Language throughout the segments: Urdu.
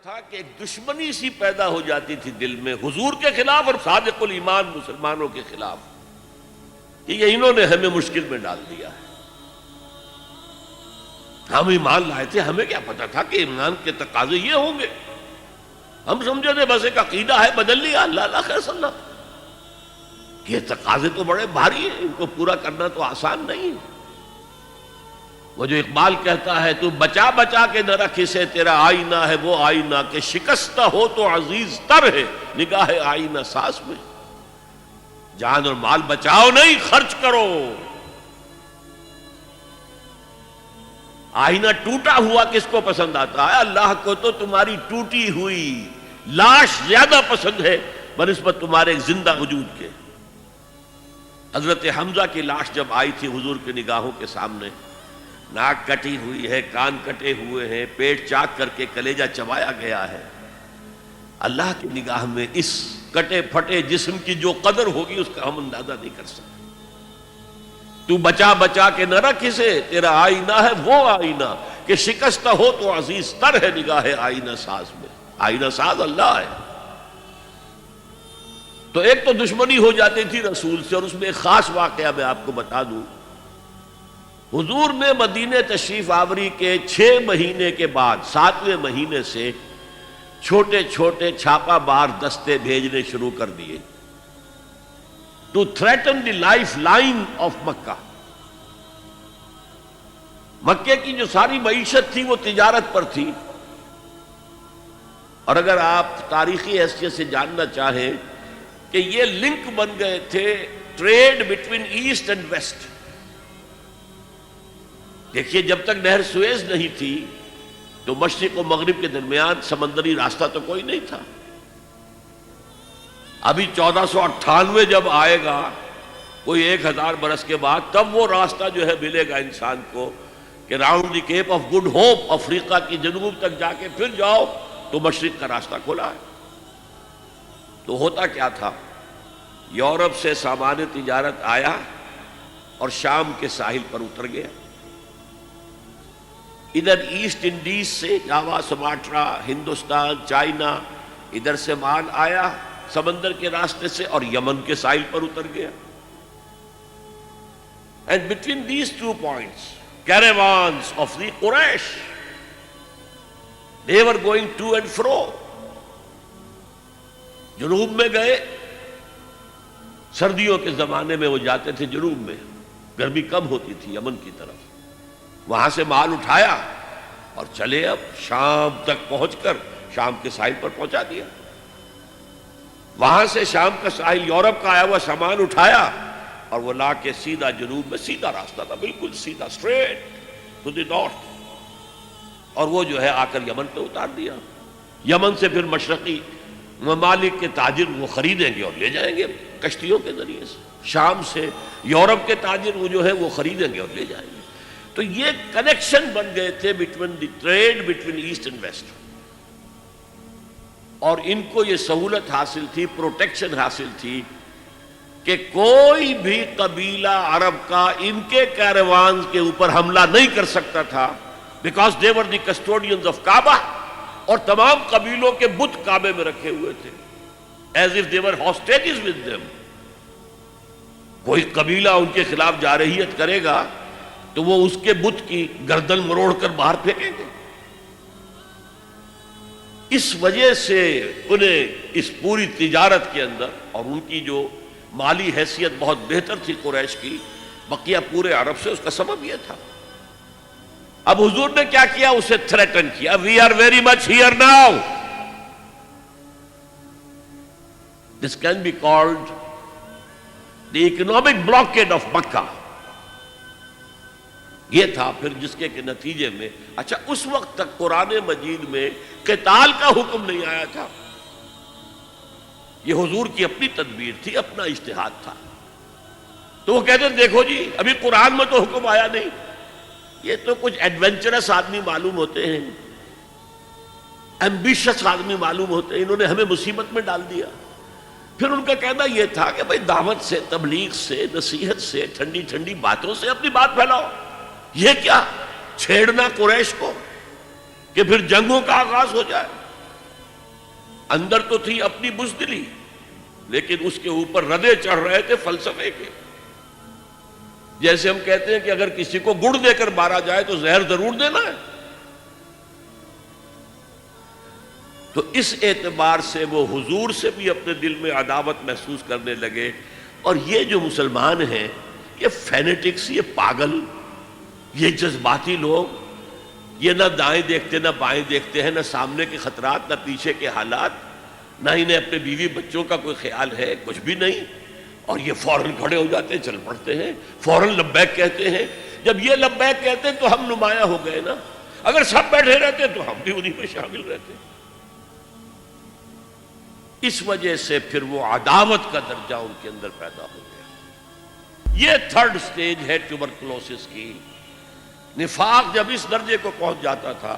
تھا کہ ایک دشمنی سی پیدا ہو جاتی تھی دل میں حضور کے خلاف اور صادق الایمان مسلمانوں کے خلاف کہ یہ انہوں نے ہمیں مشکل میں ڈال دیا ہے. ہم ایمان لائے تھے, ہمیں کیا پتا تھا کہ ایمان کے تقاضے یہ ہوں گے. ہم سمجھے تھے بس ایک عقیدہ ہے, بدل لیا, اللہ خیر صلی اللہ. یہ تقاضے تو بڑے بھاری ہیں, ان کو پورا کرنا تو آسان نہیں ہے. وہ جو اقبال کہتا ہے تو بچا بچا کے نہ رکھ اسے, تیرا آئینہ ہے وہ آئینہ کہ شکستہ ہو تو عزیز تر ہے نگاہ آئینہ ساز میں. جان اور مال بچاؤ نہیں, خرچ کرو. آئینہ ٹوٹا ہوا کس کو پسند آتا ہے؟ اللہ کو تو تمہاری ٹوٹی ہوئی لاش زیادہ پسند ہے بنسبت تمہارے زندہ وجود کے. حضرت حمزہ کی لاش جب آئی تھی حضور کی نگاہوں کے سامنے, ناک کٹی ہوئی ہے, کان کٹے ہوئے ہیں, پیٹ چاک کر کے کلیجہ چبایا گیا ہے. اللہ کی نگاہ میں اس کٹے پھٹے جسم کی جو قدر ہوگی اس کا ہم اندازہ نہیں کر سکتے. تو بچا بچا کے نہ رکھ اسے, تیرا آئینہ ہے وہ آئینہ کہ شکستہ ہو تو عزیز تر ہے نگاہ آئینہ ساز میں. آئینہ ساز اللہ ہے. تو ایک تو دشمنی ہو جاتی تھی رسول سے, اور اس میں ایک خاص واقعہ میں آپ کو بتا دوں. حضور نے مدینہ تشریف آوری کے 6 مہینے کے بعد 7ویں مہینے سے چھوٹے چھوٹے چھاپا مار دستے بھیجنے شروع کر دیے to threaten the lifeline of Makkah. مکے کی جو ساری معیشت تھی وہ تجارت پر تھی. اور اگر آپ تاریخی حیثیت سے جاننا چاہیں کہ یہ لنک بن گئے تھے trade between east and west. دیکھیے جب تک نہر سویز نہیں تھی تو مشرق و مغرب کے درمیان سمندری راستہ تو کوئی نہیں تھا. ابھی 1498 جب آئے گا کوئی 1000 برس کے بعد, تب وہ راستہ جو ہے ملے گا انسان کو کہ round the Cape of Good Hope, افریقہ کی جنوب تک جا کے پھر جاؤ تو مشرق کا راستہ کھلا ہے. تو ہوتا کیا تھا, یورپ سے سامان تجارت آیا اور شام کے ساحل پر اتر گیا. ادھر ایسٹ انڈیز سے جاوا, سماٹرا, ہندوستان, چائنا, ادھر سے مال آیا سمندر کے راستے سے اور یمن کے ساحل پر اتر گیا. And between these 2 points caravans of the Quraysh, they were going to and fro. جنوب میں گئے, سردیوں کے زمانے میں وہ جاتے تھے جنوب میں, گرمی کم ہوتی تھی یمن کی طرف. وہاں سے مال اٹھایا اور چلے اب شام تک پہنچ کر شام کے ساحل پر پہنچا دیا. وہاں سے شام کا ساحل یورپ کا آیا ہوا سامان اٹھایا اور وہ لا کے سیدھا جنوب میں, سیدھا راستہ تھا بالکل سیدھا, اسٹریٹ ٹو دی نارتھ, اور وہ جو ہے آ کر یمن پہ اتار دیا. یمن سے پھر مشرقی ممالک کے تاجر وہ خریدیں گے اور لے جائیں گے کشتیوں کے ذریعے سے. شام سے یورپ کے تاجر وہ جو ہے وہ خریدیں گے اور لے جائیں گے. تو یہ کنیکشن بن گئے تھے between the trade between east and west. اور ان کو یہ سہولت حاصل تھی, پروٹیکشن حاصل تھی کہ کوئی بھی قبیلہ عرب کا ان کے کیروانز کے اوپر حملہ نہیں کر سکتا تھا, because they were the custodians of Kaaba. اور تمام قبیلوں کے بت کعبے میں رکھے ہوئے تھے, as if they were hostages with them. کوئی قبیلہ ان کے خلاف جارحیت کرے گا تو وہ اس کے بت کی گردن مروڑ کر باہر پھینکیں گے. اس وجہ سے انہیں اس پوری تجارت کے اندر, اور ان کی جو مالی حیثیت بہت بہتر تھی قریش کی بقیہ پورے عرب سے, اس کا سبب یہ تھا. اب حضور نے کیا کیا, اسے تھریٹن کیا, we are very much here now. This can be called the economic blockade of Makkah. یہ تھا پھر جس کے نتیجے میں, اچھا اس وقت تک قرآن مجید میں قتال کا حکم نہیں آیا تھا. یہ حضور کی اپنی تدبیر تھی, اپنا اجتہاد تھا. تو وہ کہتے ہیں دیکھو جی ابھی قرآن میں تو حکم آیا نہیں, یہ تو کچھ ایڈونچرس آدمی معلوم ہوتے ہیں, ایمبیشس آدمی معلوم ہوتے ہیں, انہوں نے ہمیں مصیبت میں ڈال دیا. پھر ان کا کہنا یہ تھا کہ بھائی دعوت سے, تبلیغ سے, نصیحت سے, ٹھنڈی ٹھنڈی باتوں سے اپنی بات پھیلاؤ. یہ کیا چھیڑنا قریش کو کہ پھر جنگوں کا آغاز ہو جائے. اندر تو تھی اپنی بزدلی، لیکن اس کے اوپر ردے چڑھ رہے تھے فلسفے کے. جیسے ہم کہتے ہیں کہ اگر کسی کو گڑ دے کر مارا جائے تو زہر ضرور دینا ہے. تو اس اعتبار سے وہ حضور سے بھی اپنے دل میں عداوت محسوس کرنے لگے. اور یہ جو مسلمان ہیں، یہ فینیٹکس، یہ پاگل، یہ جذباتی لوگ، یہ نہ دائیں دیکھتے نہ بائیں دیکھتے ہیں، نہ سامنے کے خطرات نہ پیچھے کے حالات، نہ انہیں اپنے بیوی بچوں کا کوئی خیال ہے، کچھ بھی نہیں. اور یہ فوراً کھڑے ہو جاتے ہیں، چل پڑتے ہیں، فوراً لبیک کہتے ہیں. جب یہ لبیک کہتے ہیں تو ہم نمایاں ہو گئے نا. اگر سب بیٹھے رہتے تو ہم بھی انہی میں شامل رہتے. اس وجہ سے پھر وہ عداوت کا درجہ ان کے اندر پیدا ہو گیا. یہ تھرڈ سٹیج ہے ٹیوبرکلوسس کی. نفاق جب اس درجے کو پہنچ جاتا تھا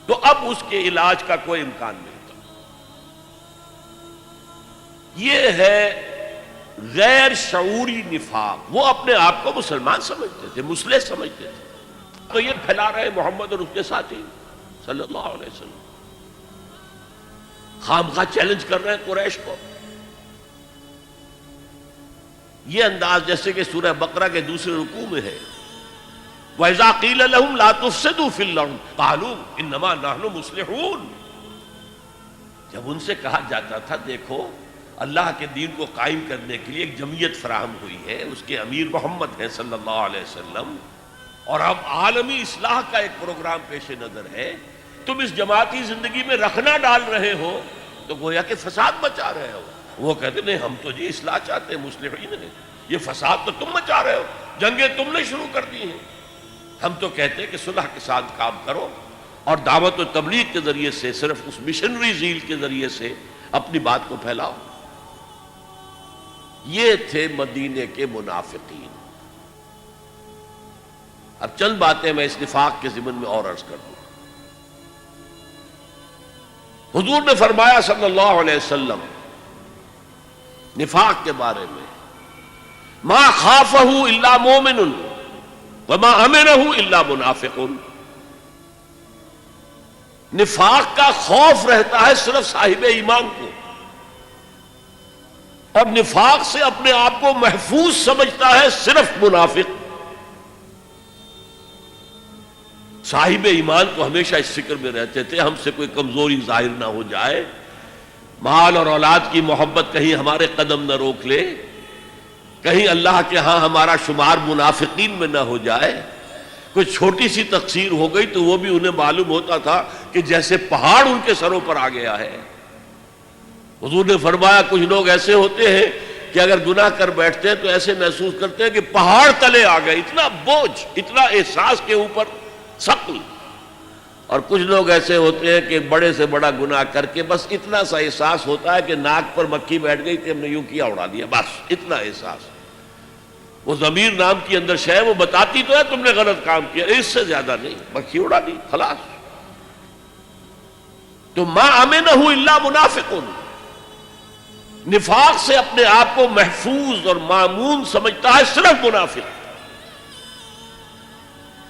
تو اب اس کے علاج کا کوئی امکان نہیں تھا. یہ ہے غیر شعوری نفاق. وہ اپنے آپ کو مسلمان سمجھتے تھے، مسلح سمجھتے تھے، تو یہ پھیلا رہے محمد اور اس کے ساتھی صلی اللہ علیہ وسلم. خامخواہ چیلنج کر رہے ہیں قریش کو. یہ انداز جیسے کہ سورہ بقرہ کے دوسرے رکوع میں ہے، وَإِذَا قِيلَ لَهُمْ لَا تُفْسِدُوا فِي الْأَرْضِ قَالُوا إِنَّمَا نَحْنُ مُصْلِحُونَ. جب ان سے کہا جاتا تھا دیکھو اللہ کے دین کو قائم کرنے کے لیے ایک جمعیت فراہم ہوئی ہے، اس کے امیر محمد ہیں صلی اللہ علیہ وسلم، اور اب عالمی اصلاح کا ایک پروگرام پیش نظر ہے، تم اس جماعتی زندگی میں رکھنا ڈال رہے ہو تو گویا کہ فساد مچا رہے ہو. وہ کہتے نہیں، ہم تو جی اصلاح چاہتے ہیں، مصلحین ہیں. یہ فساد تو تم مچا رہے ہو، جنگیں تم نے شروع کر دی ہیں. ہم تو کہتے ہیں کہ صلح کے ساتھ کام کرو اور دعوت و تبلیغ کے ذریعے سے، صرف اس مشنری زیل کے ذریعے سے اپنی بات کو پھیلاؤ. یہ تھے مدینے کے منافقین. اب چند باتیں میں اس نفاق کے ضمن میں اور عرض کر دوں. حضور نے فرمایا صلی اللہ علیہ وسلم نفاق کے بارے میں، ما خافہ الا مومن وما امنہ الا منافق. نفاق کا خوف رہتا ہے صرف صاحب ایمان کو، اور نفاق سے اپنے آپ کو محفوظ سمجھتا ہے صرف منافق. صاحب ایمان کو ہمیشہ اس فکر میں رہتے تھے ہم سے کوئی کمزوری ظاہر نہ ہو جائے، مال اور اولاد کی محبت کہیں ہمارے قدم نہ روک لے، کہیں اللہ کے ہاں ہمارا شمار منافقین میں نہ ہو جائے. کوئی چھوٹی سی تقصیر ہو گئی تو وہ بھی انہیں معلوم ہوتا تھا کہ جیسے پہاڑ ان کے سروں پر آ گیا ہے. حضور نے فرمایا کچھ لوگ ایسے ہوتے ہیں کہ اگر گناہ کر بیٹھتے ہیں تو ایسے محسوس کرتے ہیں کہ پہاڑ تلے آ گئے، اتنا بوجھ، اتنا احساس کے اوپر ثقل. اور کچھ لوگ ایسے ہوتے ہیں کہ بڑے سے بڑا گناہ کر کے بس اتنا سا احساس ہوتا ہے کہ ناک پر مکھی بیٹھ گئی تھی، ہم نے یوں کیا اڑا دیا، بس اتنا احساس. وہ ضمیر نام کی اندر شے وہ بتاتی تو ہے تم نے غلط کام کیا، اس سے زیادہ نہیں، مکھی اڑا دی خلاص. تو ما امنہ الا منافق. نفاق سے اپنے آپ کو محفوظ اور مامون سمجھتا ہے صرف منافق.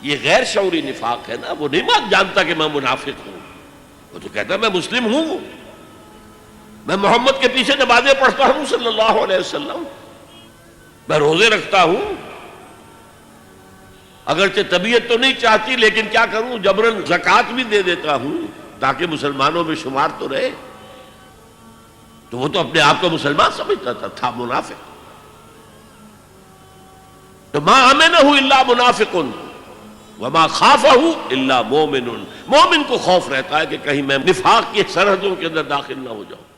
یہ غیر شعوری نفاق ہے نا. وہ نہیں جانتا کہ میں منافق ہوں، وہ تو کہتا ہے میں مسلم ہوں، میں محمد کے پیچھے نمازیں پڑھتا ہوں صلی اللہ علیہ وسلم، میں روزے رکھتا ہوں، اگرچہ طبیعت تو نہیں چاہتی لیکن کیا کروں، جبرن زکوٰۃ بھی دے دیتا ہوں تاکہ مسلمانوں میں شمار تو رہے. تو وہ تو اپنے آپ کو مسلمان سمجھتا تھا منافق. تو ما امنہ الا منافق وما خافہ الا مومن. مومن کو خوف رہتا ہے کہ کہیں میں نفاق کی سرحدوں کے اندر داخل نہ ہو جاؤں.